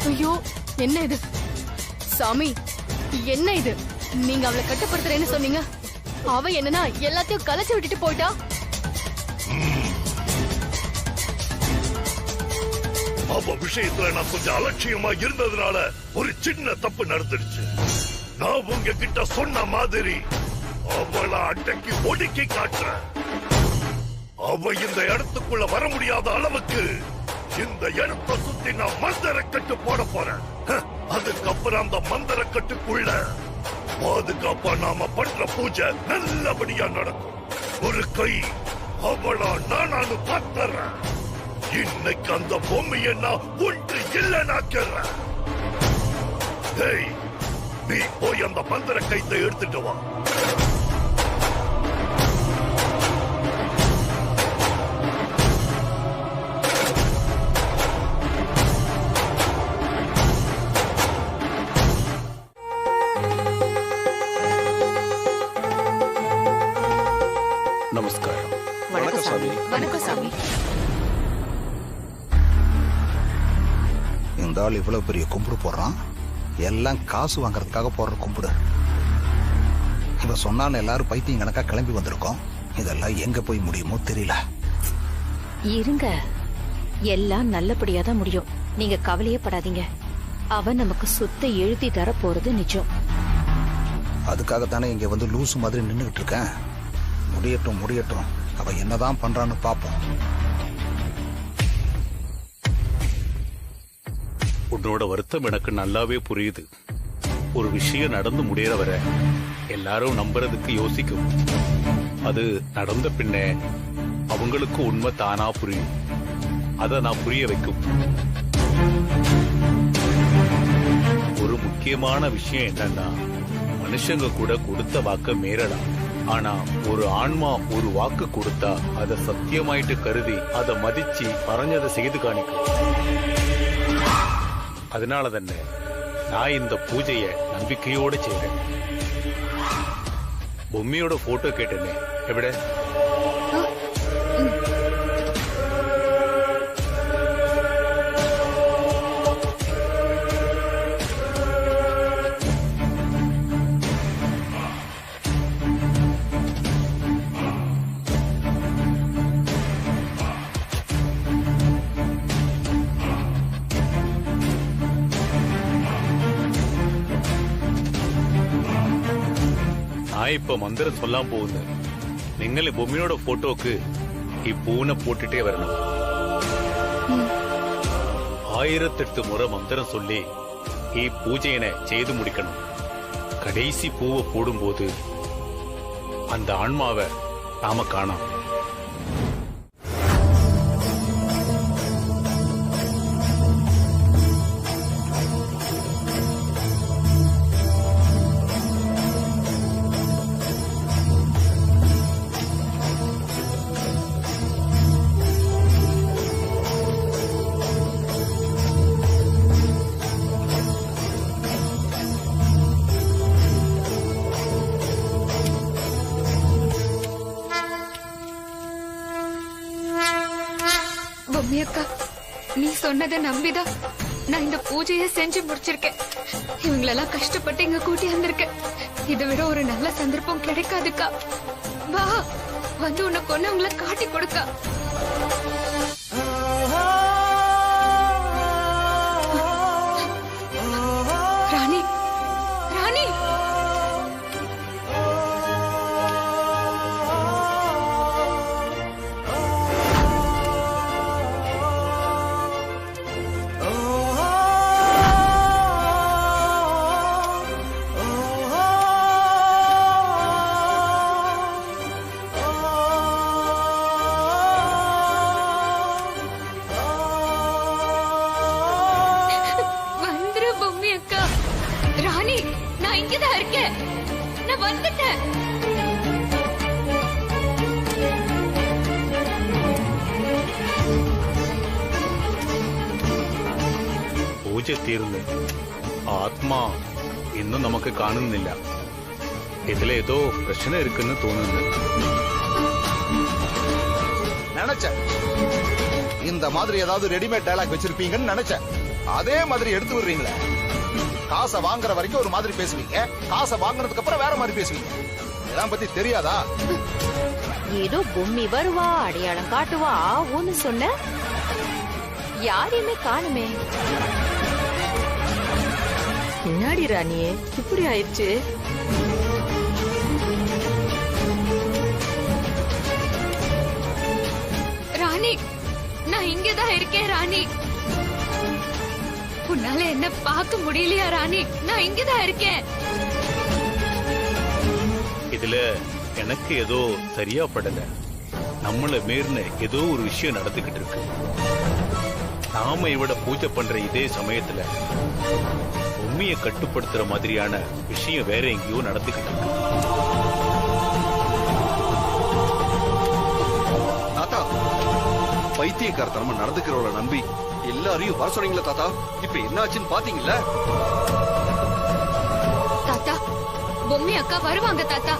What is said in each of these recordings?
ஐயோ, என்ன இது சாமி? என்ன இது? நீங்க அவளை கட்டுப்படுத்துறேன்னு சொன்னீங்க, அவ என்னன்னா எல்லாத்தையும் கலைச்சு விட்டுட்டு போயிட்டா. அவ விஷயத்துல நான் கொஞ்சம் அலட்சியமா இருந்ததுனால ஒரு சின்ன தப்பு நடந்துடுச்சு. நான் உங்ககிட்ட சொன்ன மாதிரி அவளை அடக்கி ஒடுக்கி காட்டுறேன். அவ இந்த இடத்துக்குள்ள வர முடியாத அளவுக்கு இந்த இடத்தை சுத்தி நான் மந்திரக்கட்டு போட போறேன். அதுக்கப்புறம் அந்த மந்திரக்கட்டுக்குள்ள பாதுகாப்பா நாம பண்ற பூஜை நல்லபடியா நடக்கும். ஒரு கை அவளா நானு பார்த்தறேன். இன்னைக்கு அந்த பொம்மையை நான் ஒன்று இல்லைனாக்கிறேன். நீ போய் அந்த மந்திர கைத்தை எடுத்துட்டு வா. நமஸ்காரம். வணக்கம் சாமி. வணக்கம் சாமி. இந்த ஆள் இவ்வளவு பெரிய கும்பிடு போடுறான். எல்லாம் காசு வாங்கறதுக்காக போடுற கும்பிடு. இவ சொன்னாலும் எல்லாரும் பைத்தியம் கணக்கா கிளம்பி வந்திருக்கோம். இதெல்லாம் எங்க போய் முடியுமோ தெரியல. இருங்க, எல்லாம் நல்லபடியா தான் முடியும். நீங்க கவலையே படாதீங்க. அவன் நமக்கு சொத்தை எழுதி தர போறது நிஜம். அதுக்காகத்தானே இங்க வந்து லூசு மாதிரி நின்னுகிட்டு இருக்கேன். முடியட்டும் முடியட்டும், அவ என்னதான் பண்றான்னு பாப்போம். உன்னோட வருத்தம் எனக்கு நல்லாவே புரியுது. ஒரு விஷயம் நடந்து முடியற வரை எல்லாரும் நம்புறதுக்கு யோசிக்கும். அது நடந்த பின்னே அவங்களுக்கு உண்மை தானா புரியும். அத நான் புரிய வைக்கும். ஒரு முக்கியமான விஷயம் என்னன்னா, மனுஷங்க கூட கொடுத்த வாக்க மீறலாம். ஆனா ஒரு ஆன்மா ஒரு வாக்கு கொடுத்தா அத சத்தியமாயிட்டு கருதி அதை மதிச்சு பறஞ்சதை செய்து காணிக்கும். அதனால தானே நான் இந்த பூஜைய நம்பிக்கையோட செய்றேன். பொம்மையோட போட்டோ கேட்டேனே, எവിടെ? நான் இப்ப மந்திரம் சொல்லாம போகுது. നിങ്ങൾ பொம்மையோட போட்டோக்கு பூனை போட்டுட்டே வரணும். 1008 முறை மந்திரம் சொல்லி பூஜையினை செய்து முடிக்கணும். கடைசி பூவை போடும்போது அந்த ஆன்மாவை நாம காணோம். பொம்மியக்கா, நீ சொன்னதை நம்பிதான் நான் இந்த பூஜையை செஞ்சு முடிச்சிருக்கேன். இவங்களெல்லாம் கஷ்டப்பட்டு இங்க கூட்டி வந்திருக்கேன். இதை விட ஒரு நல்ல சந்தர்ப்பம் கிடைக்காதுக்கா. வா, வந்து உன்னை கொன்னவங்கள காட்டி கொடுக்கா. ராணி, ராணி, ராணி, நான் இங்கதான் இருக்கேன். நான் வந்துட்டேன். പൂജ തീർന്ന് ആത്മാ ഇന്നും നമുക്ക് കാണുന്നില്ല. ഇതിലേതോ പ്രശ്നം ഇരിക്കുന്നു തോന്നുന്നു. நினைச்சேன் இந்த மாதிரி ஏதாவது ரெடிமேட் டயலாக் வச்சிருப்பீங்கன்னு நினைச்சேன். அதே மாதிரி எடுத்து விடுறீங்களே. காசை வாங்குற வரைக்கும் ஒரு மாதிரி பேசுவீங்க, காசை வாங்குனதுக்கு அப்புறம் வேற மாதிரி பேசுவீங்க. இதெல்லாம் பத்தி தெரியாதா? ஏதோ பொம்மி வருவா, அடையாளம் காட்டுவா, ஒன்னு சொன்ன யாரையுமே காணுமே. முன்னாடி ராணியே இப்படி ஆயிடுச்சு. ராணி, நான் இங்கதான் இருக்கேன் ராணி. உன்னால என்ன பார்க்க முடியலையா ராணி? நான் இங்கதான் இருக்கேன். இதுல எனக்கு ஏதோ சரியா படல. நம்மள மீறின ஏதோ ஒரு விஷயம் நடந்துகிட்டு இருக்கு. நாம இவட பூஜை பண்ற இதே சமயத்துல உண்மையை கட்டுப்படுத்துற மாதிரியான விஷயம் வேற எங்கேயோ நடந்துகிட்டு இருக்கு. தாத்தா, பைத்தியக்காரத்தனமா நடந்துக்கிறவள நம்பி எல்லாரையும் வர சொன்னீங்களா தாத்தா? இப்ப என்னாச்சுன்னு பாத்தீங்களா? தாத்தா, பொம்மி அக்கா வருவாங்க தாத்தா.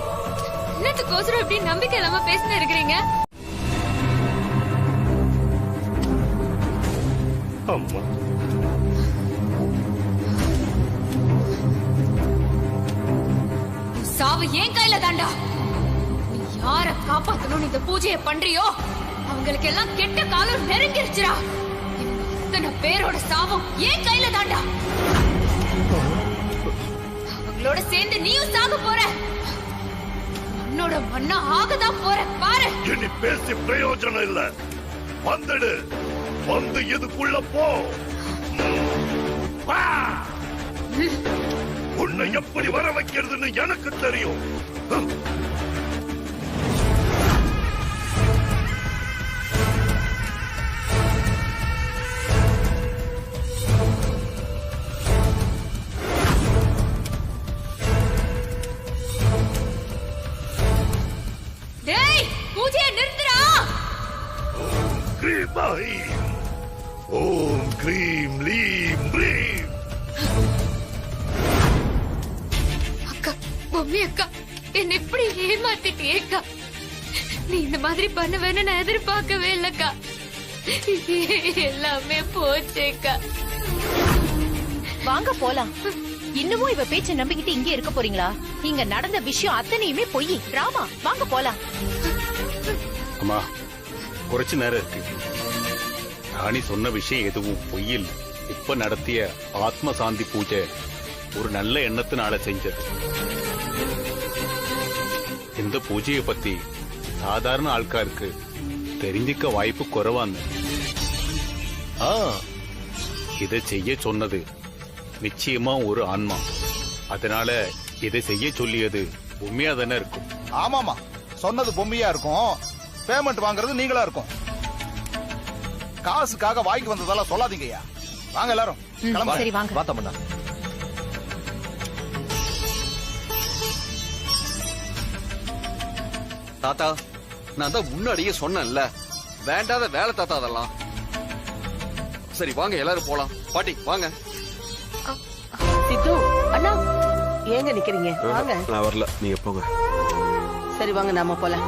என்னத்துக்கோசரம் இப்படி நம்பிக்கை இல்லாம பேசிட்டு இருக்கிறீங்க? அம்மா, சாவு ஏன் கையில தாண்டா. நீ யார காப்பாத்தணும்னு இந்த பூஜையை பண்றியோ அவங்களுக்கு எல்லாம் கெட்ட காலம் நெருங்கிருச்சுடா. இத்தனை பேரோட சாவும் ஏன் கையில தாண்டா. அவங்களோட சேர்ந்து நீயும் சாக போற. உன்னோட மண்ணா ஆகதான் போற பாரு. இனி பேசி பிரயோஜனம் இல்ல. வந்துடு, வந்து இதுக்குள்ள போ. வா. உன்னை எப்படி வர வைக்கிறதுன்னு எனக்கு தெரியும். டேய், பூஜையை நிறுத்துடா. ஓம் கிரீம் லீம் ப்ரீம். அக்கா, பொம்மி அக்கா, என்ன இப்படி ஏமாத்திட்டியேக்கா. நீ இந்த மாதிரி பண்ணுவேன்னு நான் எதிர்பார்க்கவே இல்லக்கா. எல்லாமே போச்சேக்கா. வாங்க போலாம். இன்னமும் இவ பேச்ச நம்பிக்கிட்டு இங்கே இருக்க போறீங்களா? இங்க நடந்த விஷயம் அத்தனையுமே பொய், டிராமா. வாங்க போலாம். அம்மா, குறைச்சு நேரம் இருக்கு. ராணி சொன்ன விஷயம் எதுவும் பொய்யில். இப்ப நடத்திய ஆத்ம சாந்தி பூஜை ஒரு நல்ல எண்ணத்தினால செஞ்சது. இந்த பூஜையை பத்தி சாதாரண ஆட்காருக்கு தெரிஞ்சிக்க வாய்ப்பு குறைவான்னு. இதை செய்ய சொன்னது நிச்சயமா ஒரு ஆன்மா. அதனால இதை செய்ய சொல்லியது உண்மையா தானே இருக்கும். ஆமாமா, சொன்னது பொம்மையா இருக்கும், பேமெண்ட் வாங்குறது நீங்களா இருக்கும். காசுக்காக வாய்க்கு வந்ததெல்லாம் சொல்லாதீங்கய்யா. வாங்க எல்லாரும் கிளம்புங்க. சரி வாங்க. வாத்தமண்ணா, தாத்தா, நான் தான் முன்னாடியே சொன்னேன்ல, வேண்டாத வேலை தாத்தா அதெல்லாம். சரி வாங்க எல்லாரும் போலாம். பாட்டி வாங்க. சித்து அண்ணா, ஏங்க நிக்கிறீங்க? வாங்க. நான் வரல, நீங்க போங்க. சரி வாங்க, நாம போலாம்.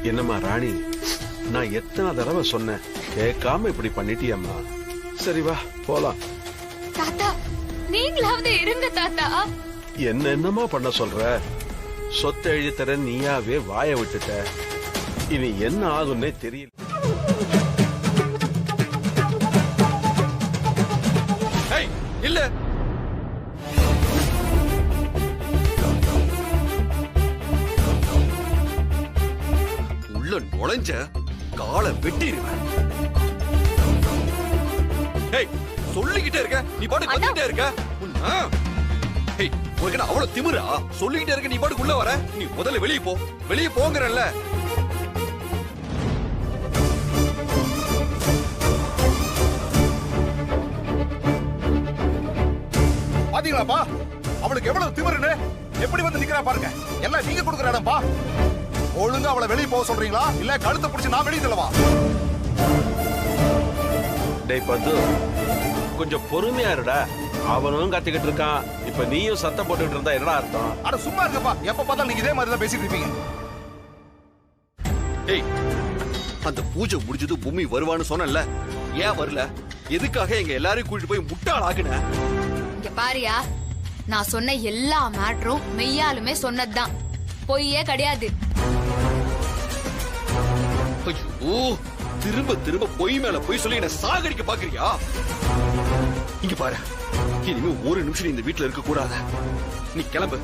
என்னம்மா ராணி, நான் எத்தனை தடவை சொன்னேன், கேட்காம இப்படி பண்ணிட்டியம்மா. சரி வா போலாம். தாத்தா, நீங்களாவது இருங்க தாத்தா. என்னமா பண்ண சொல்ற? சொத்தை எழுதித்தர நீயாவே வாய விட்டுட்ட. இனி என்ன ஆகும்னே தெரியல. இல்ல, உள்ள நுழைஞ்ச காலை வெட்டிடுவேன். ஏய் சொல்லிக்கிட்டே இருக்க நீ பாட்டு வந்துட்டே இருக்க ஏய் உனக்கு அவ்வளவு திமிரா சொல்லிக்கிட்டே இருக்க நீ பாட்டுக்கு உள்ள வர நீ முதல்ல வெளியே போங்கறல்ல பாத்தீங்களாப்பா அவளுக்கு எவ்வளவு திமிருன்னு எப்படி வந்து நிக்கிறா பாருங்க எல்லாம் நீங்க கொடுக்குற இடம்பா ஒழுங்கா அவளை வெளியே போக சொல்றீங்களா இல்ல கழுத்தை பிடிச்சு நான் வெளியே தள்ளவா டேய் பத்து கொஞ்சம் பொறுமையா இருடா அவனும் கத்திக்கிட்டு இருக்கான் இப்ப நீயும் சத்தம் போட்டுட்டு இருந்தா என்னடா அர்த்தம் அட சும்மா இருக்கப்பா எப்ப பார்த்தாலும் நீங்க இதே மாதிரி தான் பேசிட்டு இருப்பீங்க ஏய் அந்த பூஜை முடிஞ்சது பூமி வருவான்னு சொன்னல ஏன் வரல எதுக்காக எங்க எல்லாரையும் கூட்டிட்டு போய் முட்டாள் ஆக்குன இங்க பாரியா நான் சொன்ன எல்லா மேட்டரும் மெய்யாலுமே சொன்னதுதான் பொய்யே கிடையாது ஐயோ திரும்ப பொய் மேல பொய் சொல்லி என்ன சாகடிக்க பாக்குறியா இங்க பாரு இனிமே ஒரு நிமிஷம் இந்த வீட்டுல இருக்க கூடாது நீ கிளம்பு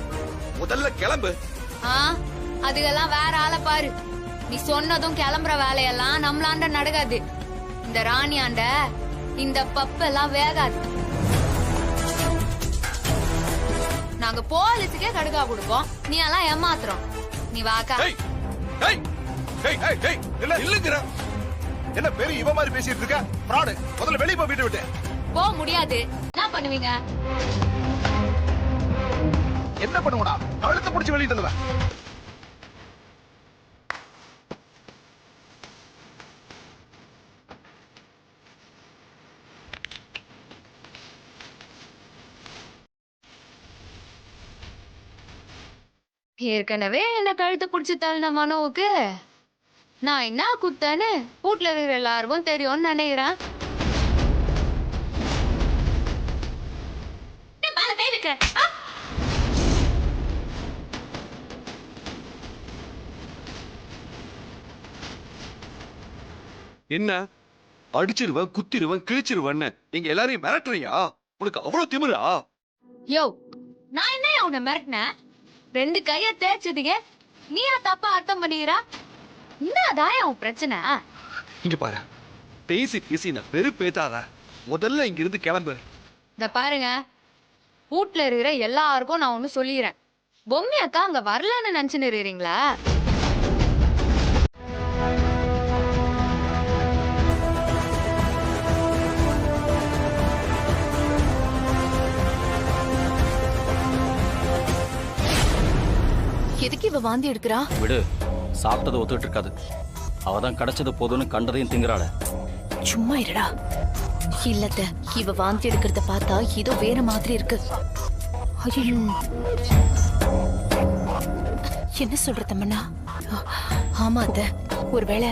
முதல்ல கிளம்பு அதுக்கெல்லாம் வேற ஆளை பாரு நீ சொன்னதும் கிளம்புற வேலையெல்லாம் நம்மளாண்ட நடக்காது இந்த ராணியாண்ட இந்த பப்பெல்லாம் வேகாது நாங்க போலீஸுக்கே கடுக்கா கொடுப்போம் நீ எல்லாம் ஏமாத்துறோம் நீ வாக்கா இல்லங்கற என்ன பெரிய இவ மாதிரி பேசிட்டு இருக்க ஃப்ராட் முதல்ல வெளிய போய் வீட்டை விட்டு போ முடியாது என்ன பண்ணுவீங்க என்ன பண்ணுவடா கழுத்தை பிடிச்சு வெளிய தள்ளுவ ஏற்கனவே என்ன கழுத்து பிடிச்சு தள்ளின மனோவுக்கு நான் என்ன குத்தேன்னு வீட்டுல இருக்கிற எல்லாருக்கும் தெரியும்னு நினைக்கிறேன் என்ன அடிச்சிருவன் குத்திருவன் கிழிச்சிருவன்னு எங்க எல்லாரையும் மிரட்டுறியா உனக்கு அவ்வளவு திமிரா யோ நான் என்ன உன்னை மிரட்டினேன் 2 கைய தேய்ச்சதுக்கு நீயா தப்பா அர்த்தம் பண்ணிக்கிறா என்னதான் உன் பிரச்சனை இங்க பாரு பேசி நான் வெறுப்பேத்தாத முதல்ல இங்க இருந்து கிளம்பு இந்த பாருங்க வீட்டுல இருக்கிற எல்லாருக்கும் நான் ஒண்ணு சொல்லிடுறேன் பொம்மி அக்கா அங்க வரலன்னு நினைச்சுன்னு இருக்கிறீங்களா எதுக்கு இவ வாந்தி எடுக்கிறா விடு சாப்பிட்டது ஒத்துட்டு இருக்காது அவதான் கிடைச்சது போதும்னு கண்டதையும் திங்குறாள சும்மா இருடா இல்லத்த இவ வாந்தி எடுக்கிறத பார்த்தா ஏதோ வேற மாதிரி இருக்கு ஐயோ என்ன சொல்ற தம்மண்ணா ஆமா அத்த ஒருவேளை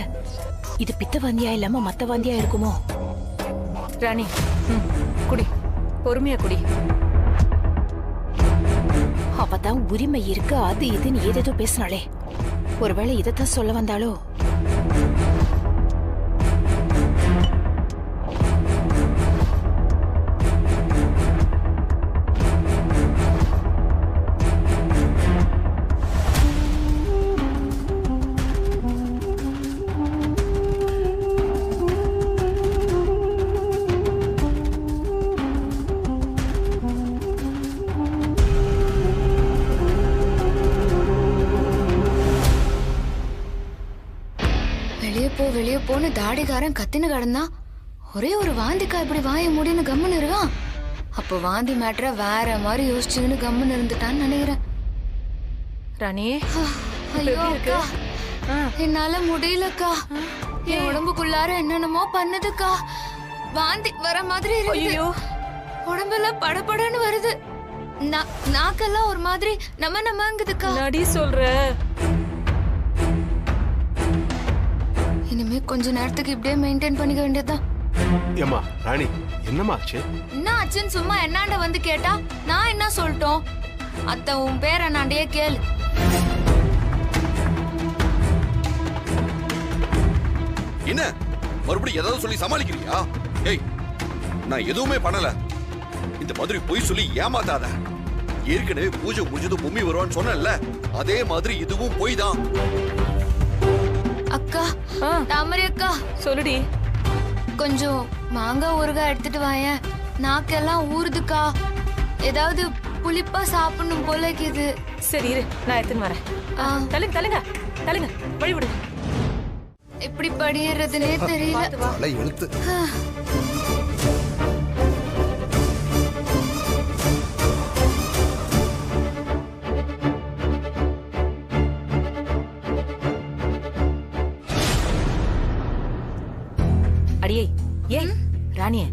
இது பித்த வாந்தியா இல்லாம மத்த வாந்தியா இருக்குமோ ராணி குடி பொறுமையா குடி அவதான் உரிமை இருக்கு அது இதுன்னு ஏதேதோ பேசினாளே ஒருவேளை இதைத்தான் சொல்ல வந்தாளோ வெளியே போன தாடிகாரன் கத்தின்னு கிடந்தா ஒரே ஒரு வாந்திக்கா இப்படி வாய முடின்னு கம்முன்னு இருக்கான் அப்போ வாந்தி மேட்டரை வேற மாதிரி யோசிச்சுன்னு கம்முன்னு இருந்துட்டான்னு நினைக்கிறேன் ராணி ஐயோ அக்கா என்னால முடியலக்கா என் உடம்புக்குள்ளார என்னென்னமோ பண்ணுதுக்கா வாந்தி வர மாதிரி இருக்கு உடம்பெல்லாம் படபடன்னு வருது நாக்கெல்லாம் ஒரு மாதிரி நமங்குதுக்கா நடி சொல்ற இனிமே கொஞ்ச நேரத்துக்கு இப்படியே மெயின்டைன் பண்ணிக்க வேண்டியதுதான் ஏமா ராணி என்னமா ஆச்சு என்ன ஆச்சுன்னு சும்மா என்னாண்ட வந்து கேட்டா நான் என்ன சொல்லிட்டோம் அத்தை உன் பேர் என்னாண்டையே கேளு என்ன மறுபடியும் ஏதாவது சொல்லி சமாளிக்கிறியா ஏய் நான் எதுவுமே பண்ணல இந்த மாதிரி பொய் சொல்லி ஏமாத்தாத ஏற்கனவே பூஜை முடிஞ்சது பூமி வருவான்னு சொன்னேன்ல அதே மாதிரி இதுவும் பொய் தான் அக்கா தாமரை அக்கா சொல்லுடி கொஞ்சம் மாங்காய் ஊறுகாய் எடுத்துட்டு வாயேன். நாக்கெல்லாம் ஊறுதுக்கா. ஏதாவது புளிப்பா சாப்பிடணும் போல இருக்குது. சரி இரு, நான் எடுத்துன்னு வரேன். தள்ளுங்க தள்ளுங்க தள்ளுங்க, வழி விடுங்க. எப்படி படியறதுனே தெரியல. தலை எழுத்து. அடியே ஏன் ராணிய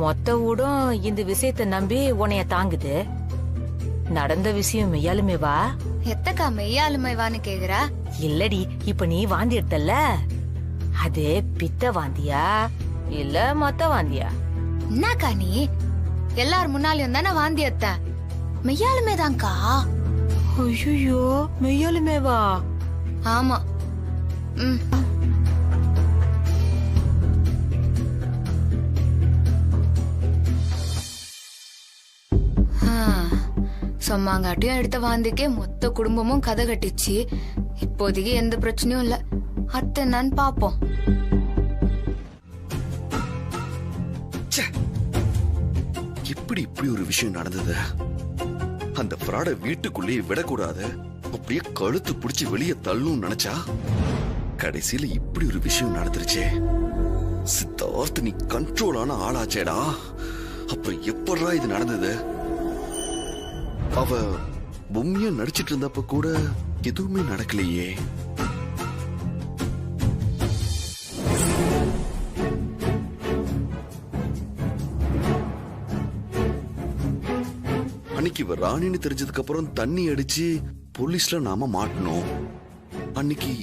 மொத்த ஊடும் இந்த விஷயத்தை நம்பி உன்னைய தாங்குது. நடந்த விஷயம் மெய்யாலுமேவா? எத்தக்கா மெய்யாலுமைவான்னு கேக்குறா? இல்லடி, இப்ப நீ வாந்தி எடுத்தல்ல, அது பித்த வாந்தியா இல்ல மொத்த வாந்தியா? என்னக்கா நீ எல்லார் முன்னாலையும் தானே வாந்தி எடுத்த? மெய்யாலுமேதான்க்கா. ஐயோ, மெய்யாலுமேவா? ஆமா. சொம்மாங்காட்டியும் எடுத்த வாந்திக்கே மொத்த குடும்பமும் கதை கட்டிச்சு. இப்போதைக்கு எந்த பிரச்சனையும் இல்ல. அத்தை என்னன்னு பாப்போம். எப்படி இப்படி ஒரு விஷயம் நடந்தது? அந்த ஃப்ராட வீட்டுக்குள்ளேயே விடக்கூடாது, அப்படியே கழுத்து பிடிச்சி வெளியே தள்ளும் நினைச்சா கடைசியில இப்படி ஒரு விஷயம் நடந்துருச்சே. சித்தார்த், நீ கண்ட்ரோலான ஆளாச்சேடா. அப்புறம் எப்படா இது நடந்தது? அவ பொம்மையா நடிச்சிட்டு இருந்தப்ப கூட எதுவுமே நடக்கலையே. அன்னைக்கு இவ ராணின்னு தெரிஞ்சதுக்கு அப்புறம் தண்ணி அடிச்சு போலீஸ்ல நாம மாட்டணும். அன்னைக்கு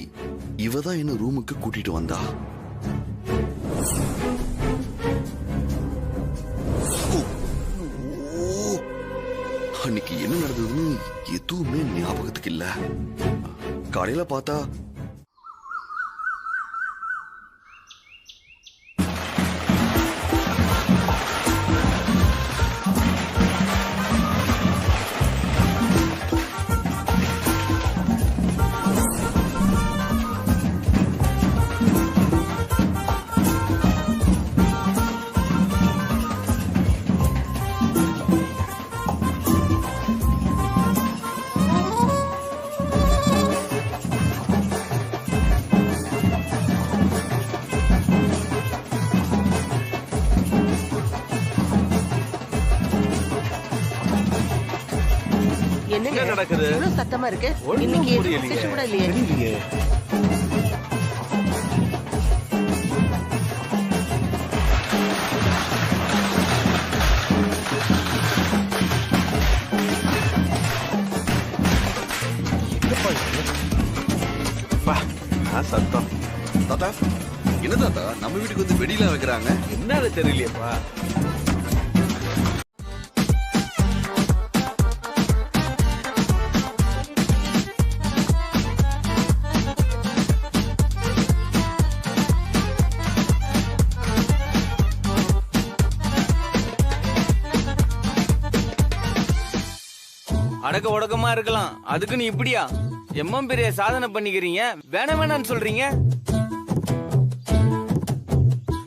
இவதான் என்ன ரூமுக்கு கூட்டிட்டு வந்தா. அன்னைக்கு என்ன நடந்ததுன்னு எதுவுமே ஞாபகத்துக்கு இல்ல. காலையில பார்த்தா என்னங்க நடக்குது? இவ்வளவு சத்தமா இருக்கு. ஒண்ணும் இன்னைக்கு புரியலையே. fish கூட இல்லையே. தெரியலையே. சத்தம். தாத்தா, என்ன தாத்தா நம்ம வீட்டுக்கு வந்து வெடிலாம் வைக்கிறாங்க? என்னன்னு தெரியலையப்பா. அடக்க உடக்கமா இருக்கலாம், அதுக்கு நீ இப்படியா எம்மம் பெரிய சாதனை பண்ணிக்கிறீங்க? வேணாம் வேணான்னு சொல்றீங்க.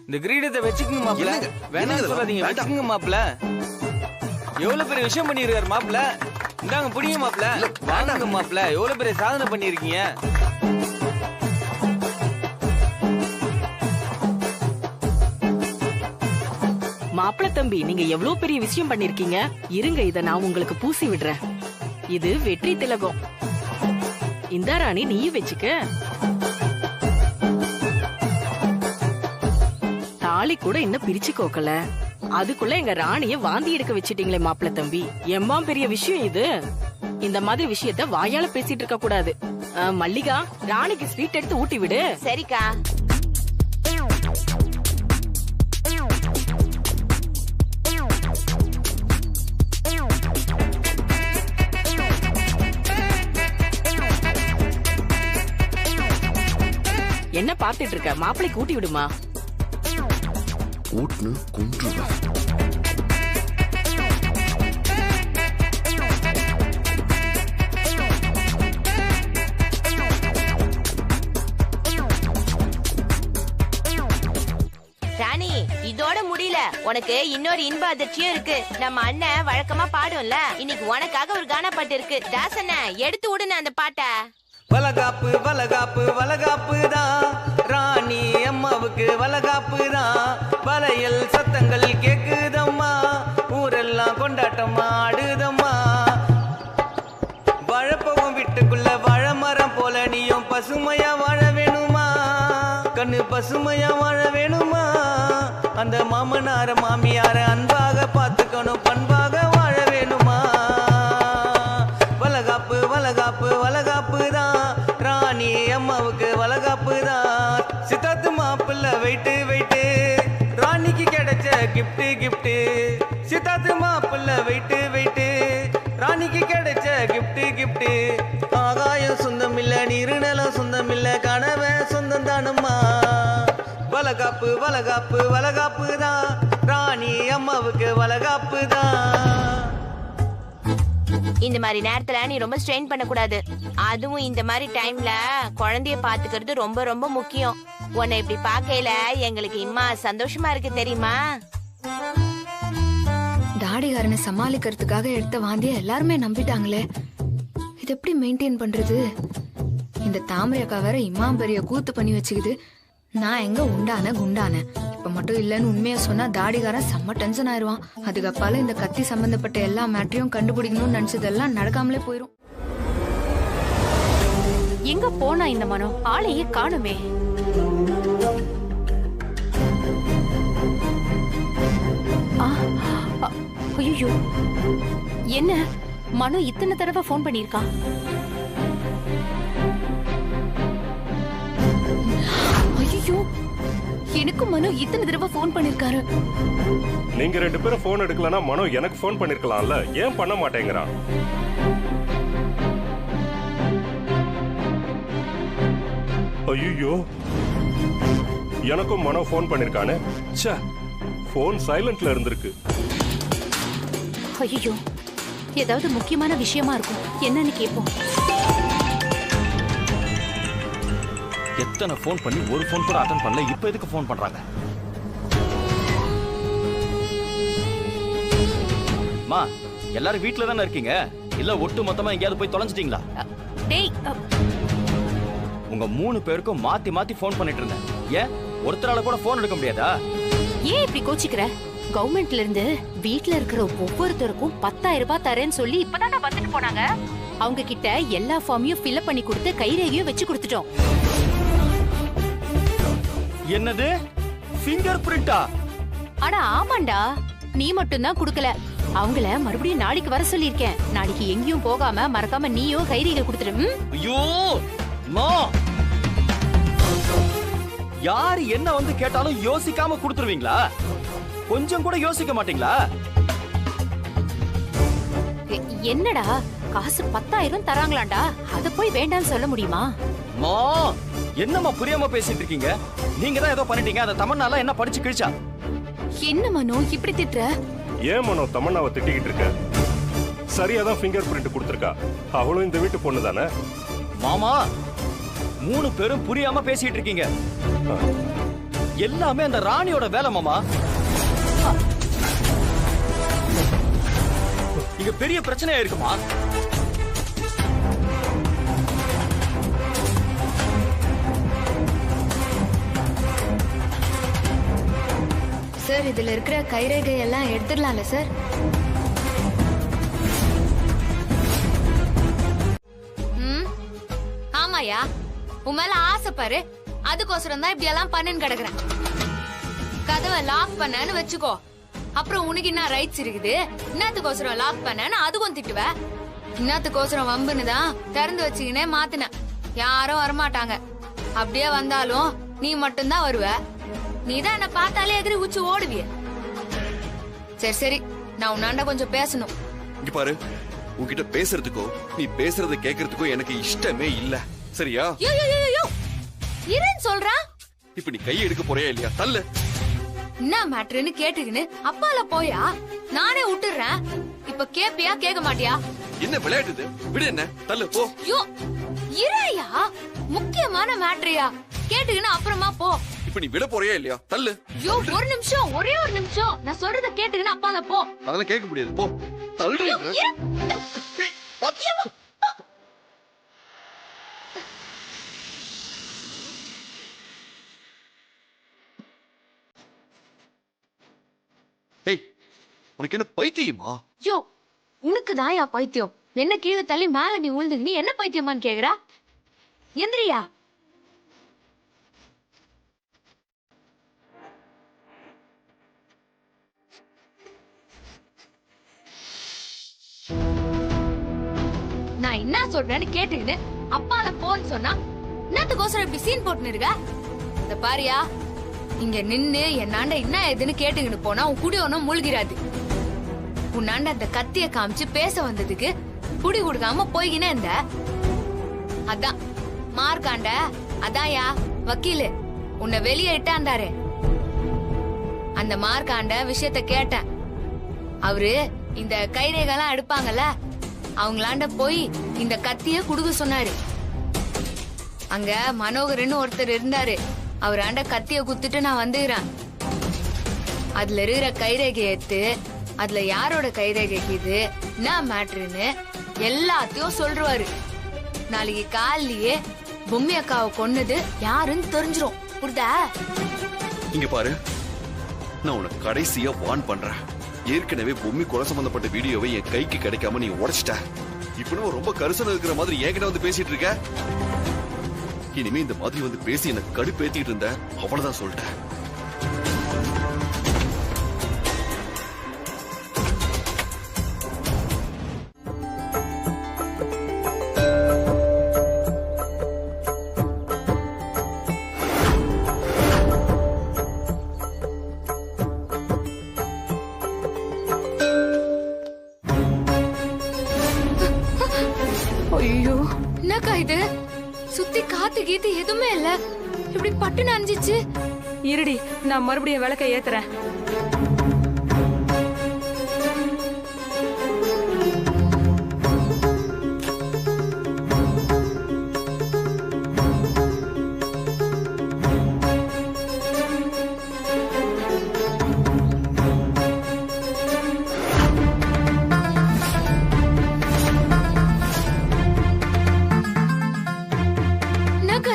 இந்த கிரீடத்தை வச்சுக்கங்க மாப்பிள்ள. வேணாம் சொல்லாதீங்க, வச்சுக்கங்க மாப்பிள்ள. எவ்வளவு பெரிய விஷயம் பண்ணிருக்காரு மாப்பிள்ள. இந்தாங்க புடிங்க மாப்பிள்ள. வாங்க மாப்பிள்ள, எவ்வளவு பெரிய சாதனை பண்ணிருக்கீங்க. மாப்பிள்ள தம்பி, நீங்க எவ்வளவு பெரிய விஷயம் பண்ணிருக்கீங்க. இருங்க, இத நான் உங்களுக்கு பூசி விடுறேன். இது வெற்றி திலகம். இந்த ராணி நீயும் வச்சுக்க. தாலி கூட இன்னும் பிரிச்சு கோக்கல, அதுக்குள்ள எங்க ராணிய வாந்தி எடுக்க வச்சிட்டீங்களே மாப்பிள்ள தம்பி. எம்மா பெரிய விஷயம் இது. இந்த மாதிரி விஷயத்த வாயால பேசிட்டு இருக்க கூடாது. மல்லிகா, ராணிக்கு ஸ்வீட் எடுத்து ஊட்டி விடு. சரிக்கா. என்ன பார்த்துட்டு இருக்க? மாப்பிளைக்கு ஊட்டி விடுமா. ஊட்டுன்னு கொன்றுவேன். முடியல. உனக்கு இன்னொரு இன்ப அதிர்ச்சியும் இருக்கு. நம்ம அண்ணன் வழக்கமா பாடும்ல, இன்னைக்கு உனக்காக ஒரு கானா பாட்டு இருக்கு. தாசண்ண எடுத்து விடுன அந்த பாட்டை. வளகாப்பு வளகாப்பு வளகாப்பு தான், ராணி அம்மாவுக்கு வளகாப்பு தான். வளையல் சத்தங்கள் கேக்குதம்மா, ஊரெல்லாம் கொண்டாட்டமா ஆடுதம்மா. வாழப்போகும் வீட்டுக்குள்ள வாழை மரம் போல நீயும் பசுமையா வாழ வேணுமா, கண்ணு பசுமையா வாழ வேணுமா. அந்த மாமனார மாமியார அன்பாக பார்த்துக்கணும், பண்பாக வாழ வேணுமா. வளகாப்பு வளகாப்பு வளகாப்பு தான், ராணி அம்மாவுக்கு வளகாப்பு தான். சித்தாத்து மாப்பிள்ள வெயிட்டு வெயிட்டு, ராணிக்கு கிடைச்ச கிஃப்ட் கிஃப்ட். சித்தாத்து மாப்பிள்ள வெயிட்டு வெயிட்டு, ராணிக்கு கிடைச்ச கிஃப்ட் கிஃப்ட். ஆகாயம் சொந்தம் இல்ல, நீருநலம் சொந்தம் இல்ல, கனவே சொந்தம் தானம்மா. வளகாப்பு வளகாப்பு வளகாப்பு தான், ராணி அம்மாவுக்கு வளகாப்பு தான். இந்த மாதிரி நேரத்துல நீ ரொம்ப ஸ்ட்ரெயின் பண்ண கூடாது. அதுவும் இந்த மாதிரி டைம்ல குழந்தைய பாத்துக்கிறது ரொம்ப ரொம்ப முக்கியம். உன்னை இப்படி பாக்கையில எங்களுக்கு இம்மா சந்தோஷமா இருக்கு தெரியுமா. தாடிகாரனை சமாளிக்கிறதுக்காக எடுத்த வாந்திய எல்லாருமே நம்பிட்டாங்களே, இது எப்படி மெயின்டைன் பண்றது? இந்த தாமரை அக்கா வேற இம்மாம் பெரிய கூத்து பண்ணி வச்சுக்குது. நான் எங்க உண்டான குண்டான இப்ப மட்டும் இல்லன்னு உண்மையா சொன்னா தாடிகாரன் செம்ம டென்ஷன் ஆயிருவான். அதுக்கப்பால இந்த கத்தி சம்பந்தப்பட்ட எல்லா மேட்டரையும் கண்டுபிடிக்கணும்னு நினைச்சதெல்லாம் நடக்காமலே போயிரும். எங்க போனா இந்த மனோ? ஆளையே காணுமே. ஐயோ, என்ன மனோ இத்தனை தடவை போன் பண்ணிருக்கான்? ஐயோ, எனக்கு மனோ இத்தனை தடவை போன் பண்ணிருக்காரு. நீங்க 2 பேரும் போன் எடுக்கலனா மனோ எனக்கு போன் பண்ணிருக்கலாம்ல, ஏன் பண்ண மாட்டேங்கிறான்? ஐயோ, எனக்கும் மனோ போன் பண்ணிருக்கானே. ச்சே, போன் சைலண்ட்ல இருந்திருக்கு. ஐயோ, ஏதாவது முக்கியமான விஷயமா இருக்கும், என்னன்னு கேட்போம். எத்தனை போன் பண்ணி ஒரு போன் கூட அட்டெண்ட் பண்ணல, இப்ப எதுக்கு போன் பண்றாங்க? மா, எல்லாரும் வீட்ல தானே இருக்கீங்க? இல்ல ஒட்டு மொத்தமா எங்கயாவது போய் தொலைஞ்சிட்டீங்களா? டேய், உங்க 3 பேருக்கும் மாத்தி மாத்தி போன் பண்ணிட்டு இருந்தேன். ஏன் ஒருத்தரால கூட போன் எடுக்க முடியாதா? ஏன் இப்படி கோச்சிக்கிற? கவர்மெண்ட்ல இருந்து வீட்ல இருக்கிற ஒவ்வொருத்தருக்கும் 10,000 ரூபாய் தரேன்னு சொல்லி இப்பதானே வந்துட்டு போனாங்க. அவங்க கிட்ட எல்லா ஃபார்மையும் ஃபில் பண்ணி கொடுத்து கைரேகையும் வச்சு கொடுத்துட்டோம். என்னது ஃபிங்கர் பிரிண்டா? அட ஆமாண்டா, நீ மட்டும் தான் குடுக்கல. அவங்கள மறுபடியும் நாளைக்கு வர சொல்லிருக்கேன். நாளைக்கு எங்கேயும் போகாம மறக்காம நீயோ கைரேகை கொடுத்துடு. ஐயோ மா, யாரு என்ன வந்து கேட்டாலும் யோசிக்காம கொடுத்துருவீங்களா? கொஞ்சம் கூட யோசிக்க மாட்டீங்களா? என்னடா, காசு 10,000 தராங்களாண்டா, அத போய் வேண்டாம்னு சொல்ல முடியுமா? மா, என்னம்மா புரியாம பேசிட்டு இருக்கீங்க? நீங்க தான் ஏதோ பண்ணிட்டீங்க. அந்த தமன்னால என்ன படிச்சு கிழிச்சா? என்ன மனோ இப்படி திட்டுற? ஏன் மனோ தமன்னாவை திட்டிக்கிட்டு இருக்க? சரியாதான் ஃபிங்கர் பிரிண்ட் கொடுத்திருக்கா. அவளும் இந்த வீட்டு பொண்ணு தானே. மாமா, 3 பேரும் புரியாம பேசிட்டு இருக்கீங்க. எல்லாமே அந்த ராணியோட வேலை மாமா. இங்க பெரிய பிரச்சனையா இருக்குமா? சார், இதுல இருக்கிற கைரேகை எல்லாம் எடுத்துடலாம்ல சார்? ஆமாயா, உன் மேல ஆசை பாரு, அதுக்கோசரம் தான் இப்படி எல்லாம் பண்ணுன்னு கிடக்குறேன். கதவை லாக் பண்ணன்னு வச்சுக்கோ, அப்புறம் உனக்கு என்ன ரைட்ஸ் இருக்குது? இன்னத்துக்கோசரம் லாக் பண்ணன்னு அதுக்கும் திட்டுவ. இன்னத்துக்கோசரம் வம்புன்னு தான் திறந்து வச்சுக்கினே மாத்தின. யாரும் வரமாட்டாங்க. அப்படியே வந்தாலும் நீ மட்டும்தான் வருவ. நீதான் என்ன பார்த்தாலே எதிரி உச்சி ஓடுவிய. சரி சரி, நான் உன்னாண்ட கொஞ்சம் பேசணும். இங்க பாரு, உன்கிட்ட பேசுறதுக்கோ நீ பேசுறத கேக்குறதுக்கோ எனக்கு இஷ்டமே இல்ல. சரியா? இருன்னு சொல்றேன். இப்ப நீ கை எடுக்க போறியா இல்லையா? தள்ளு. என்ன மேட்ருன்னு கேட்டுக்கின்னு அப்பால போயா? நானே விட்டுறேன். இப்ப கேப்பியா கேட்க மாட்டியா? என்ன விளையாட்டுது? விடு என்ன, தள்ளு போ. இறையா, முக்கியமான மேட்ரியா, கேட்டுக்கின்னு அப்புறமா போ. இப்ப நீ விட போறியா இல்லையா? தள்ளு. ஐயோ ஒரு நிமிஷம், ஒரே ஒரு நிமிஷம். நான் சொல்றத கேட்டுக்கின்னு அப்பால போ. அதெல்லாம் கேட்க முடியாது. போ. தள்ளு. ஏய், உனக்கு என்ன பைத்தியமா? யோ, உனக்கு தான்யா பைத்தியம். என்ன கீழே தள்ளி மேல நீ உழுந்து நீ என்ன பைத்தியமான்னு கேக்குறா? எந்திரியா. நான் என்ன சொல்றேன்னு கேட்டுக்கிட்டு அப்பால போன்னு சொன்னா என்னத்துக்கோசரம் இப்படி சீன் போட்டுன்னு இருக்க? இந்த பாரியா, இங்க நின்னு என்னாண்ட என்ன ஏதுன்னு கேட்டுக்கிட்டு போனா உன் குடி ஒன்னும் மூழ்கிறாது. உன்னாண்ட அந்த கத்திய காமிச்சு பேச வந்ததுக்கு குடி கொடுக்காம போய்கினே இருந்த. அதான் மார்க்காண்ட, அதான்யா வக்கீலு உன்னை வெளியே இட்டாண்டாரு. அந்த மார்க்காண்ட விஷயத்த கேட்டேன். அவரு இந்த கைரேகெல்லாம் எடுப்பாங்கல்ல, அவங்களாண்ட போய் இந்த கத்திய குடுக்க சொன்னாரு. அங்க மனோகர்னு ஒருத்தர் இருந்தாரு. அவராண்ட கத்திய குத்துட்டு நான் வந்துக்கிறேன். அதுல இருக்கிற கைரேகை எடுத்து அதுல யாரோட கைரேகைக்கு இது என்ன மேட்ருன்னு எல்லாத்தையும் சொல்றாரு. நாளைக்கு காலையே பொம்மி அக்காவை கொன்னது யாருன்னு தெரிஞ்சிரும். புரியுதா? இங்க பாரு, நான் உனக்கு கடைசியா வார்ன் பண்றேன். ஏற்கனவே பொம்மி கொலை சம்பந்தப்பட்ட வீடியோவை என் கைக்கு கிடைக்காம நீ உடைச்சிட்ட. இப்ப ரொம்ப கரிசனம் இருக்கிற மாதிரி என்கிட்ட வந்து பேசிட்டு இருக்க. இனிமே இந்த மாதிரி வந்து பேசி எனக்கு கடுப்பேத்திட்டு இருந்த, அவ்வளவுதான் சொல்லிட்டேன். ஐயோ, என்னக்கா இது? சுத்தி காத்து கீத்து எதுவுமே இல்ல, இப்படி பட்டு நனைஞ்சிச்சு. இருடி, நான் மறுபடியும் விளக்க ஏத்துறேன்.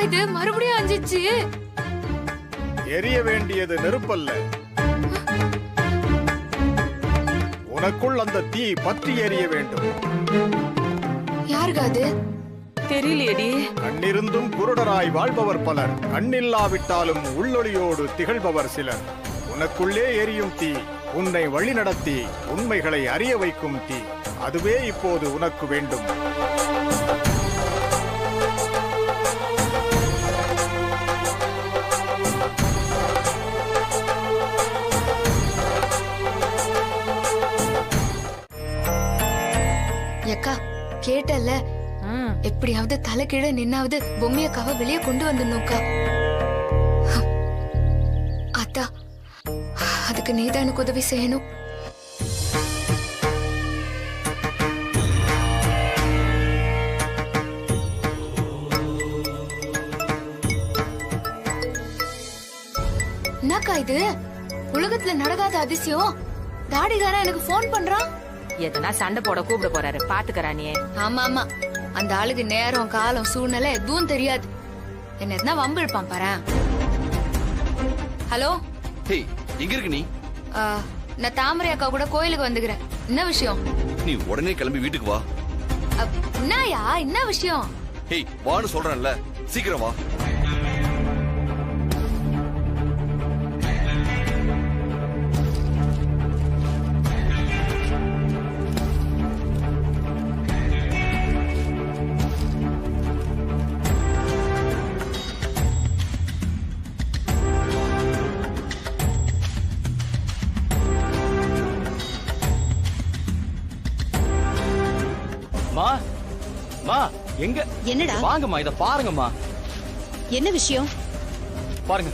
இது மறுபடியும் அஞ்சிச்சு. எரிய வேண்டியது நெருப்பல்ல, உனக்குள் அந்த தீ பற்றி எரிய வேண்டும். யாருக்கா அது? தெரியலையடி. கண்ணிருந்தும் குருடராய் வாழ்பவர் பலர், கண்ணில்லாவிட்டாலும் உள்ளொளியோடு திகழ்பவர் சிலர். உனக்குள்ளே எரியும் தீ உன்னை வழிநடத்தி உண்மைகளை அறிய வைக்கும் தீ. அதுவே இப்போது உனக்கு வேண்டும். அக்கா கேட்டல, எப்படியாவது தலை கீழே நின்னாவது பொம்மி அக்காவை வெளியே கொண்டு வந்துடணும்க்கா. அத்தா, அதுக்கு நீதான் எனக்கு உதவி செய்யணும். என்னக்கா இது? உலகத்துல நடக்காத அதிசயம். தாடிகாரன் எனக்கு போன் பண்றான். எதனா சண்டை போட கூப்பிட போறாரு, பாத்துக்கறானே. ஆமா ஆமா, அந்த ஆளுக்கு நேரம் காலம் சூழ்நிலை எதுவும் தெரியாது. என்ன எதுனா வம்பு இழுப்பான் பாரு. ஹலோ, எங்க இருக்கு நீ? நான் தாமரை அக்கா கூட கோயிலுக்கு வந்துக்கிறேன். என்ன விஷயம்? நீ உடனே கிளம்பி வீட்டுக்கு வா. என்னயா, என்ன விஷயம்? வான்னு சொல்றேன்ல, சீக்கிரம் வா. எங்க என்னடா? வாங்கம்மா, இத பாருங்கம்மா. என்ன விஷயம்? பாருங்க.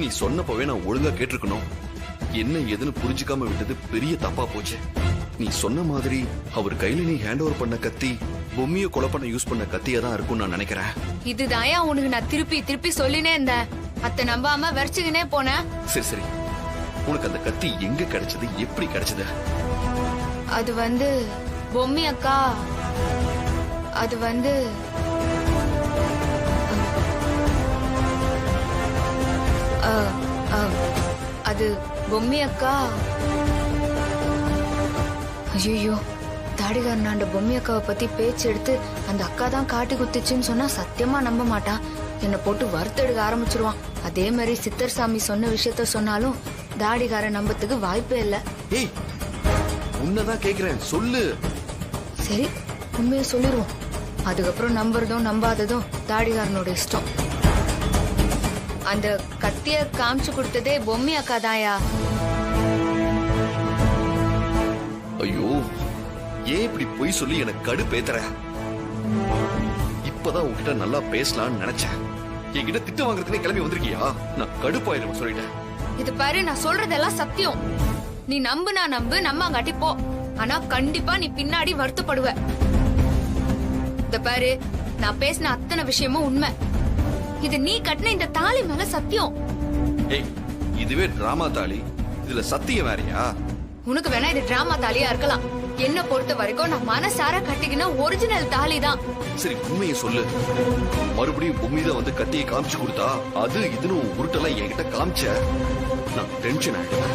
நீ சொன்னப்பவே நான் ஒழுங்கா கேட்டிருக்கணும். என்ன எதுன்னு புரிஞ்சுக்காம விட்டது பெரிய தப்பா போச்சு. நீ சொன்ன மாதிரி அவர் கையில நீ ஹேண்ட் ஓவர் பண்ண கத்தி பொம்மிய கொலை பண்ண யூஸ் பண்ண கத்தியா தான் இருக்கும் நான் நினைக்கிறேன். இதுதாயா உனக்கு நான் திருப்பி திருப்பி சொல்லினே இருந்தேன். அத்தை நம்பாம வரைச்சுக்கினே போனேன். சரி சரி, உனக்கு அந்த கத்தி எங்க கிடைச்சது, எப்படி கிடைச்சது? அது வந்து பொம்மி அக்கா, அது வந்து அது பொம்மி அக்கா. ஐயோ, தாடிகாரனாண்ட பொம்மி அக்காவை பத்தி பேச்சு எடுத்து அந்த அக்கா தான் காட்டி குத்துச்சுன்னு சொன்னா சத்தியமா நம்ப மாட்டான். என்னை போட்டு வறுத்தெடுக்க ஆரம்பிச்சிருவான். அதே மாதிரி சித்தர் சாமி சொன்ன விஷயத்த சொன்னாலும் தாடிகாரன் நம்பத்துக்கு வாய்ப்பே இல்ல. ஏய், உன்னதான் கேக்குறேன், சொல்லு. சரி, உண்மையை சொல்லிடுவோம். அதுக்கப்புறம் நம்புறதும் நம்பாததும் தாடிகாரனோட இஷ்டம். அந்த கத்திய காமிச்சு கொடுத்ததே பொம்மி அக்கா தாயா. ஐயோ, ஏன் இப்படி பொய் சொல்லி எனக்கு கடுப்பேத்துற? இப்பதான் உன்கிட்ட நல்லா பேசலாம்னு நினைச்சேன். என்கிட்ட திட்டு வாங்குறதுனே கிளம்பி வந்திருக்கியா? நான் கடுப்பாயிரும் சொல்லிட்டேன். இது பாரு, நான் சொல்றதெல்லாம் சத்தியம். நீ நம்புனா நம்பு, நம்பாங்காட்டி போ. ஆனா கண்டிப்பா நீ பின்னாடி வருத்தப்படுவ. இத பாரு, நான் பேசின அத்தனை விஷயமும் உண்மை. இது நீ கட்டின இந்த தாலி மேல சத்தியம். ஏய், இதுவே டிராமா தாலி, இதுல சத்தியம் வேறயா? உனக்கு வேணா இது டிராமா தாலியா இருக்கலாம். என்ன பொறுத்த வரைக்கும் நான் மனசார கட்டிக்கின ஒரிஜினல் தாலி தான். சரி, உண்மையை சொல்லு. மறுபடியும் பொம்மிதான் வந்து கத்தியை காமிச்சு கொடுத்தா அது இதுன்னு உருட்டெல்லாம் என்கிட்ட காமிச்ச, நான் டென்ஷன் ஆயிடுவேன்.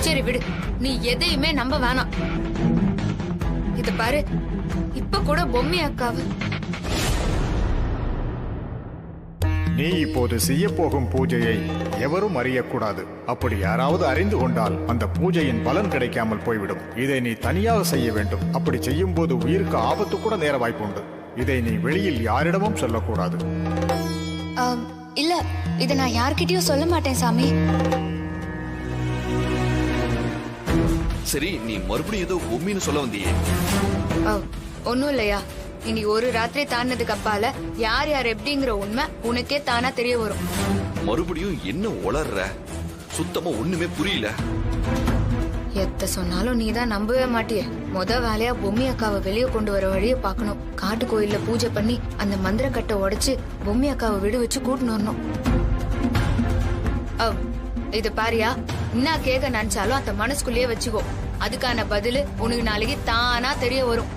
சரி விடு, நீ எதையுமே நம்ப வேணாம். இத பாரு, இப்ப கூட பொம்மி அக்காவு நீ இப்போது செய்ய போகும் பூஜையை எவரும் அறியக்கூடாது. அப்படி யாராவது அறிந்து கொண்டால் அந்த பூஜையின் பலன் கிடைக்காமல் போய்விடும். இதை நீ தனியாக செய்ய வேண்டும். அப்படி செய்யும் போது உயிருக்கு ஆபத்து கூட நேர வாய்ப்புண்டு. இதை நீ வெளியில் யாரிடமும் சொல்லக்கூடாது. இல்ல, இத நான் யார்கிட்டயும் சொல்ல மாட்டேன் சாமி. சரி, நீ மறுபடியும் ஏதோ பொம்மின்னு சொல்ல வந்தியே? ஒன்னும் இல்லையா. இனி ஒரு ராத்திரி தாண்டதுக்கு அப்பால யார் யார் எப்படிங்கிற உண்மை உனக்கே தானா தெரிய வரும். மறுபடியும் என்ன உளர்ற? சுத்தமா ஒண்ணுமே புரியல. எத்த சொன்னாலும் நீ தான் நம்பவே மாட்டிய. வேலையா பொம்மி அக்காவை வெளியே கொண்டு வர வழியை பாக்கணும். காட்டு கோயில்ல பூஜை பண்ணி அந்த மந்திர கட்டை உடைச்சு பொம்மி அக்காவை விடு வச்சு கூட்டின்னு வரணும். இது பாரியா, என்ன கேட்க நினைச்சாலும் அந்த மனசுக்குள்ளேயே வச்சுக்கோ. அதுக்கான பதிலு உனக்கு நாளைக்கு தானா தெரிய வரும்.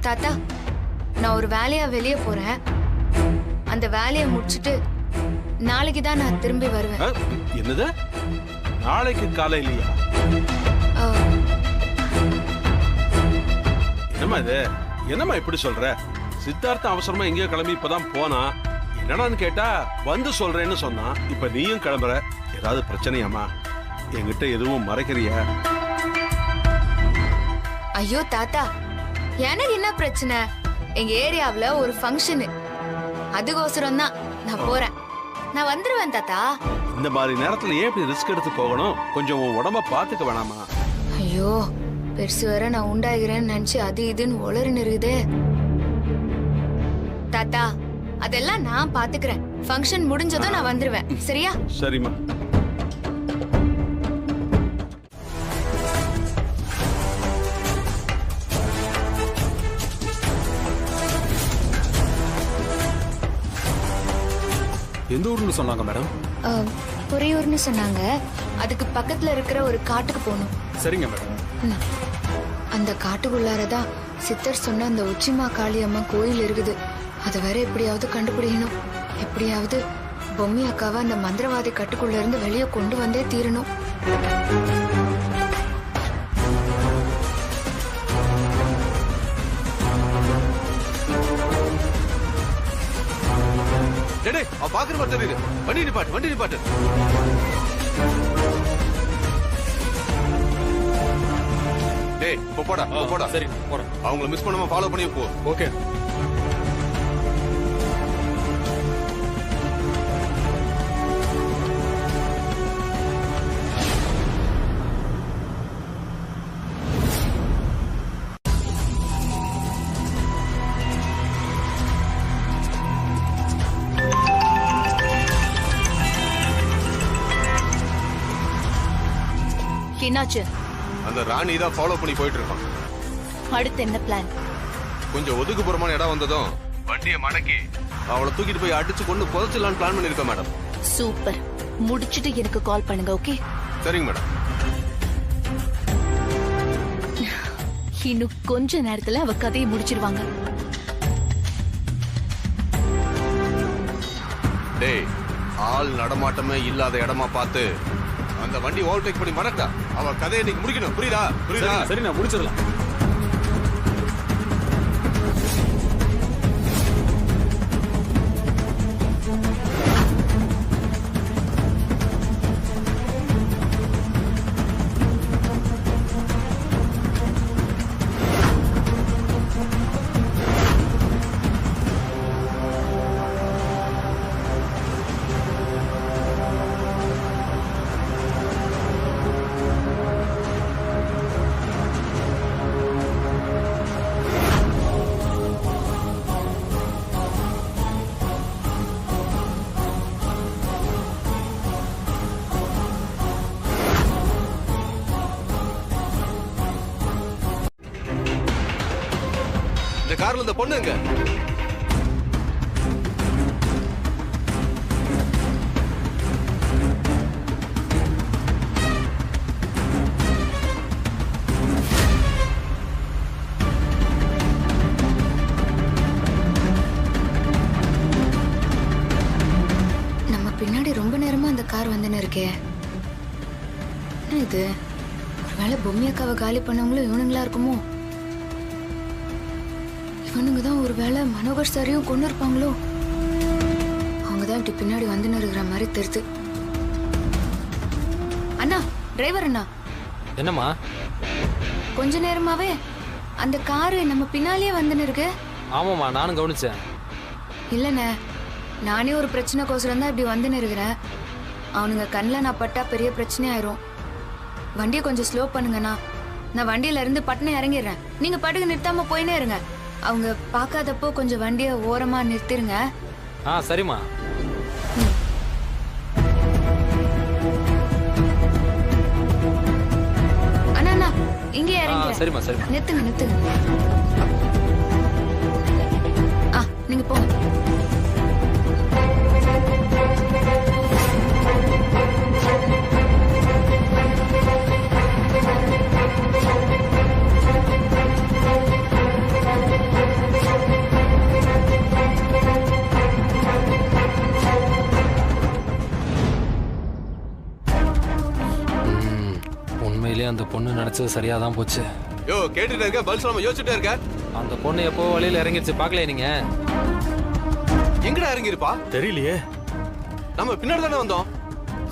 தாத்தா, நான் ஒரு வேலையா வெளியே போறேன். அந்த வேலையை முடிச்சிட்டு நாளைக்கு தான் நான் திரும்பி வருவேன். என்னது? நாளைக்கு காலையிலயா? என்னம்மா இது? என்னம்மா இப்படி சொல்ற? சித்தார்த்த அவசரமா எங்கேயோ கிளம்பி இப்பதான் போனா. என்னடான்னு கேட்டா வந்து சொல்றேன்னு சொன்னா. இப்ப நீயும் கிளம்புற. ஏதாவது பிரச்சனையாமா? என்கிட்ட எதுவும் மறைக்கிறியா? ஐயோ தாத்தா, எனக்கு என்ன பிரச்சனை? எங்க ஏரியாவுல ஒரு ஃபங்க்ஷன், அதுக்கோசரம் தான் நான் போறேன். நான் வந்துருவேன் தாத்தா. இந்த மாதிரி நேரத்துல ஏன் இப்படி ரிஸ்க் எடுத்து போகணும்? கொஞ்சம் உடம்ப பாத்துக்க வேணாமா? ஐயோ, பெருசு வேற நான் உண்டாகிறேன்னு நினைச்சு அது இதுன்னு உளறின்னு இருக்குதே. தாத்தா, அதெல்லாம் நான் பாத்துக்கிறேன். ஃபங்க்ஷன் முடிஞ்சதும் நான் வந்துருவேன். சரியா? சரிம்மா. எந்த ஊர்னு சொன்னாங்க மேடம்? பொறையூர்னு சொன்னாங்க. அதுக்கு பக்கத்துல இருக்கிற ஒரு காட்டுக்கு போகணும். சரிங்க மேடம். அந்த காட்டுக்குள்ளாரதான் சித்தர் சொன்ன அந்த உச்சிமா காளியம்மா கோயில் இருக்குது. அதை வேற எப்படியாவது கண்டுபிடிக்கணும். எப்படியாவது பொம்மி அக்காவை அந்த மந்திரவாதி கட்டுக்குள்ள இருந்து வெளியே கொண்டு வந்தே தீரணும். பாக்குற மாதிரி தெரியுது. வண்டி நிப்பாட்டு, வண்டி நிப்பாட்டு. டேய், போடா போடா. சரி, போறேன். அவங்கள மிஸ் பண்ணாம ஃபாலோ பண்ணி போ. ஓகே. என்னாச்சு? அந்த ராணி தான் ஃபாலோ பண்ணி போயிட்டு இருக்கான். அடுத்து என்ன பிளான்? கொஞ்சம் ஒதுக்குப்புறமான இடம் வந்ததும் வண்டியை மடக்கி அவளை தூக்கிட்டு போய் அடிச்சு கொண்டு புதைச்சிடலான்னு பிளான் பண்ணிருக்கேன் மேடம். சூப்பர். முடிச்சிட்டு எனக்கு கால் பண்ணுங்க. ஓகே? சரிங்க மேடம். இன்னும் கொஞ்ச நேரத்துல அவ கதையை முடிச்சிருவாங்க. டேய், ஆள் நடமாட்டமே இல்லாத இடமா பார்த்து அந்த வண்டி ஓவர்டேக் பண்ணி மறக்கா. அவ கதையை இன்னைக்கு முடிக்கணும். புரியுதா? புரியுதா? சரி, நான் முடிச்சிடலாம். கார்ல இந்த பொண்ணு எங்க? நம்ம பின்னாடி ரொம்ப நேரமா அந்த கார் வந்துன்னு இருக்கே. என்ன இது? ஒருவேளை பொம்மி அக்காவை காலி பண்ணவங்களும் இவனுங்களா இருக்குமோ? இவனுங்க தான் ஒருவேளை மனோகர் சாரையும் கொண்டு இருப்பாங்களோ? அவங்கதான் இப்படி பின்னாடி வந்துன்னு இருக்கிற மாதிரி தெரியுது. அண்ணா, டிரைவர் அண்ணா. என்னம்மா? கொஞ்ச நேரமாவே அந்த காரு நம்ம பின்னாலேயே வந்துன்னு இருக்கு. ஆமாம்மா, நானும் கவனிச்சேன். இல்லண்ணே, நானே ஒரு பிரச்சனைக்கோசரம் தான் இப்படி வந்துன்னு இருக்கிறேன். அவனுங்க கண்ணில் நான் பட்டா பெரிய பிரச்சனை ஆயிரும். வண்டியை கொஞ்சம் ஸ்லோ பண்ணுங்கண்ணா. நான் வண்டியில இருந்து பட்டனை இறங்கிடுறேன். நீங்க படுக்க நிறுத்தாம போயினே இருங்க. அவங்க பார்க்காதப்போ கொஞ்சம் வண்டியை ஓரமா நிறுத்திருங்க. சரிம்மா. அண்ணா, இங்கே இறங்க. சரிம்மா, சரிம்மா. நிறுத்துங்க, நிறுத்துங்க. நீங்க போங்க. அந்த பொண்ணு நினைச்சது சரியா தான் போச்சு. யோ, கேட்டுட்டு இருக்க, பதில் சொல்லாம யோசிச்சுட்டே இருக்க. அந்த பொண்ணு எப்போ வழியில இறங்கிருச்சு பாக்கலையா நீங்க? எங்கடா இறங்கிருப்பா? தெரியலையே. நம்ம பின்னாடி தானே வந்தோம்.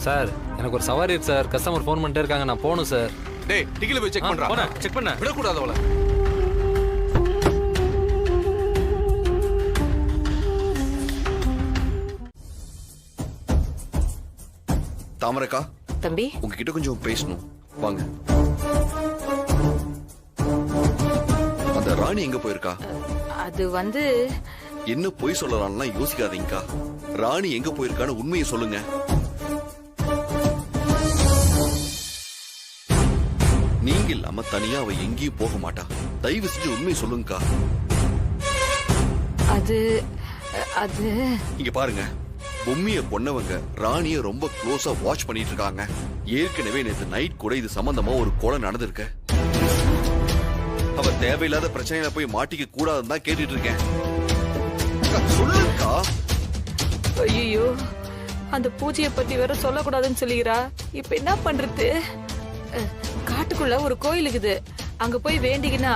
சார், எனக்கு ஒரு சவாரி இருக்கு சார். கஸ்டமர் ஃபோன் பண்ணிட்டே இருக்காங்க, நான் போகணும் சார். டேய், டிக்கில போய் செக் பண்றா. செக் பண்ண விடக்கூடாது அவளை. தாமரைக்கா தம்பி, உங்ககிட்ட கொஞ்சம் பேசணும். வாங்க. அந்த ராணி எங்க போயிருக்கா? அது வந்து என்ன பொய் சொல்லலாம்னா யோசிக்காதீங்கக்கா. ராணி எங்க போயிருக்கான்னு உண்மையை சொல்லுங்க. நீங்க இல்லாம தனியா அவ எங்கேயும் போக மாட்டா. தயவு செஞ்சு உண்மையை சொல்லுங்கக்கா. அது அது இங்க பாருங்க, பொம்மிய கொன்னவங்க ராணிய ரொம்ப க்ளோஸா வாட்ச் பண்ணிட்டு இருக்காங்க. ஏற்கனவே நேத்து நைட் கூட இது சம்பந்தமா ஒரு கொலை நடந்திருக்கு. அவ தேவையில்லாத பிரச்சனையில போய் மாட்டிக்க கூடாதுன்னு தான் கேட்டுட்டு இருக்கேன். சொல்லுங்கக்கா. ஐயோ, அந்த பூஜையை பத்தி வேற சொல்லக்கூடாதுன்னு சொல்லிக்கிறா. இப்ப என்ன பண்றது? காட்டுக்குள்ள ஒரு கோயில் இருக்குது. அங்க போய் வேண்டிக்கினா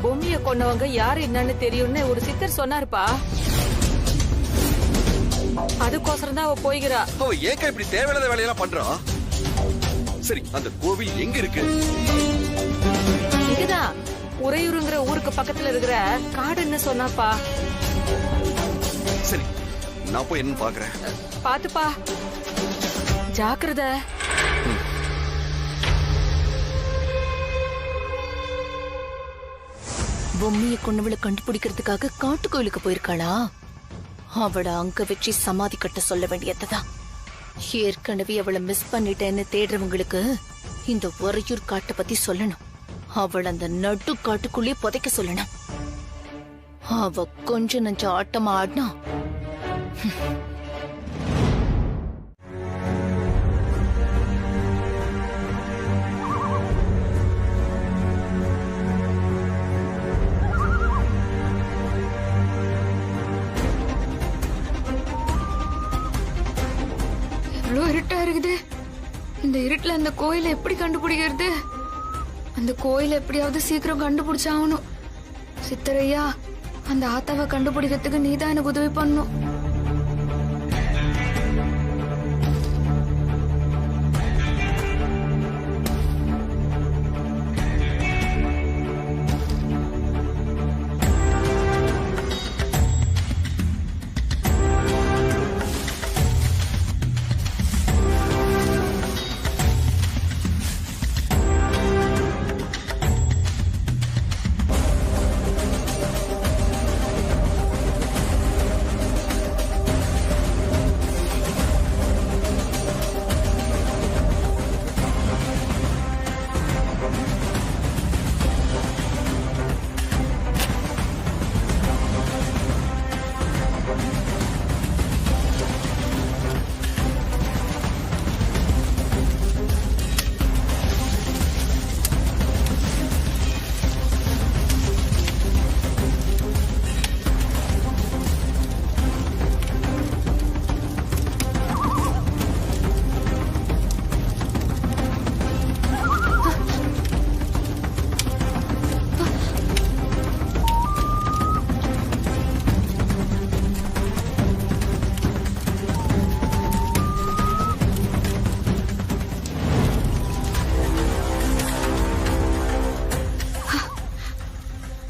பொம்மிய கொன்னவங்க யாரு என்னன்னு தெரியும்னு ஒரு சித்தர் சொன்னாருப்பா. அதுக்கோசரம் தான் அவ போய்கிறா. அவ ஏக்கா இப்படி தேவையில்லாத வேலையெல்லாம் பண்றா? சரி, அந்த கோவில் எங்க இருக்கு? இங்கதான் உறையூருங்கிற ஊருக்கு பக்கத்துல இருக்கிற காடுன்னு சொன்னாப்பா. சரி, நான் போய் என்ன பாக்குறேன். பாத்துப்பா, ஜாக்கிரதை. பொம்மியை கொண்டவளை கண்டுபிடிக்கிறதுக்காக காட்டு கோயிலுக்கு போயிருக்காளா? அவளை அங்க வச்சு சமாதி கட்ட சொல்ல வேண்டியதுதான். ஏற்கனவே அவளை மிஸ் பண்ணிட்டேன்னு தேடுறவங்களுக்கு இந்த உறையூர் காட்டை பத்தி சொல்லணும். அவள் அந்த நடு காட்டுக்குள்ளே புதைக்க சொல்லணும். அவ கொஞ்ச நஞ்ச ஆட்டமா ஆடினா எவ்வளவு இருட்டா இருக்குது. இந்த இருட்டுல அந்த கோயிலை எப்படி கண்டுபிடிக்கிறது? அந்த கோயிலை எப்படியாவது சீக்கிரம் கண்டுபிடிச்சாகணும். சித்தரையா, அந்த ஆத்தாவை கண்டுபிடிக்கிறதுக்கு நீதான் எனக்கு உதவி பண்ணணும்.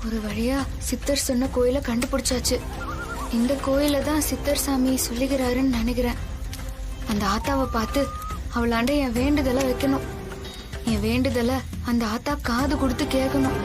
ஒரு வழியா சித்தர் சொன்ன கோயிலை கண்டுபிடிச்சாச்சு. இந்த கோயில தான் சித்தர் சாமி சொல்லுகிறாருன்னு நினைக்கிறேன். அந்த ஆத்தாவை பார்த்து அவளாண்ட என் வேண்டுதலை வைக்கணும். என் வேண்டுதலை அந்த ஆத்தா காது கொடுத்து கேட்கணும்.